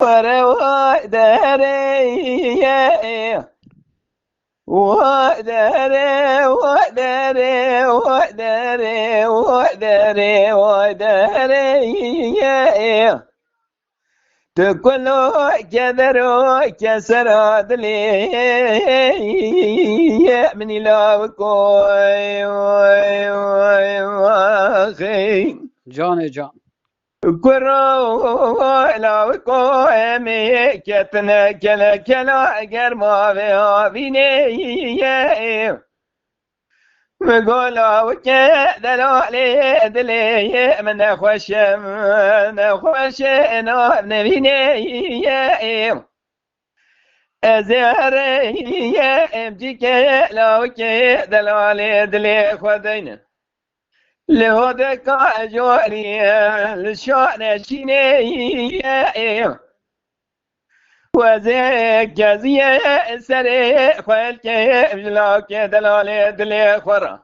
ورا داري وداري وداري وداري وداري وداري تكلو كذرو كسر دلي من لاوكوي واخي جان جان كرو لاوكوي مي كتنا كلا كلا گرما و بيني مقولا وكي دلالي دلي من خوش نبيني أزهري امجيك لوكي دلالي دلي خدين لهودك أجوري لشان شيني وزيك جزية سري خلك بجلاك دلالي دلي خورا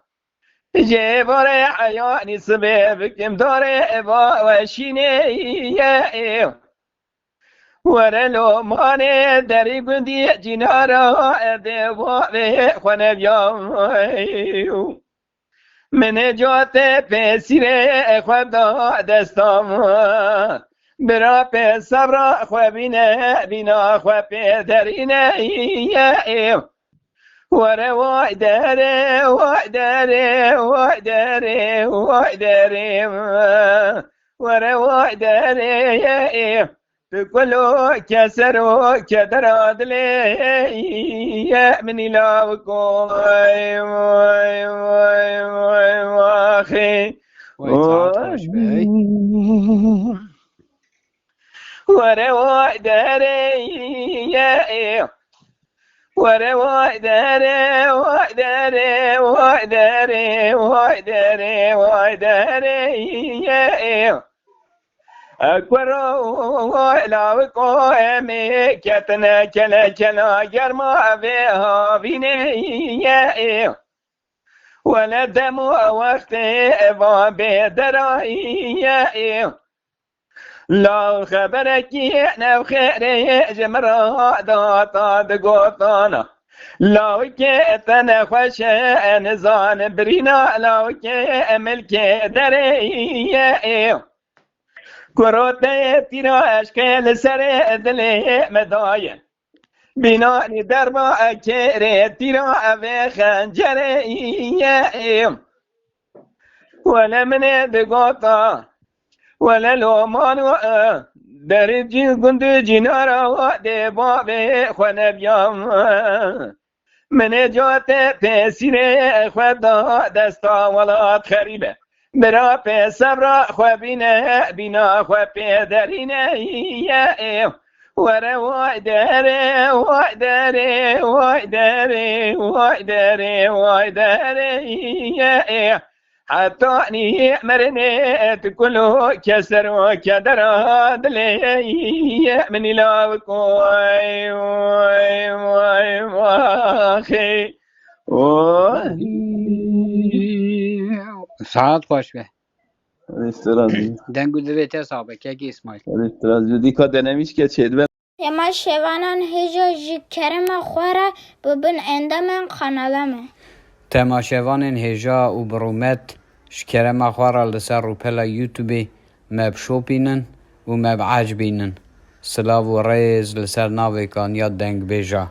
جيبوري حياني سبيبك مدوري با وشيني ورلو ماني داري قندي جنارا ديبا بخوانا بيام من جوات پسیره خدا دستام برا په صبر خو بینا خو په درینه وره وای داره وای داره وای داره وای داره وره وای داره بكلو كسرو كدر عدلي من لاوكو واخي وروا داري وروا داري وداري وداري وداري وداري أكبروا لاوكو مي كتنا كلا كلا جرما بها بيني ولا دم وقت بابي دراي لا خبرك نو خير جمرا داتا دقوطانا لو كتنا خوش انزان برينا لو كملك دري كروتي تيرا اشكال سر دلي مداين بناني دربا كيري تيرا ابي خنجري ولا من دقوطا ولا لومان درجي قند جنارا دي بابي خوانا بيام من جوات تسيري خدا دستا ولات خريبه برا په صبر خو بینا خو په درینه وره وای داره وای داره وای داره وای داره وای داره حتى ني مرنه تكلو كسر وكدر دلي من لا كوي واي واخي ساعت خوش به استرازی دنگو دویت حسابه که اسماعیل استرازی دیکا دنمیش که چید بر ما شوانان هجا جی کرم خوره ببین اندامن قنالمه تماشاوان هجا و برومت شکرم خواره لسر رو پلا یوتیوبی مب شوپینن و مب عجبینن سلاو و ریز لسر ناوی کان یاد دنگ بیجا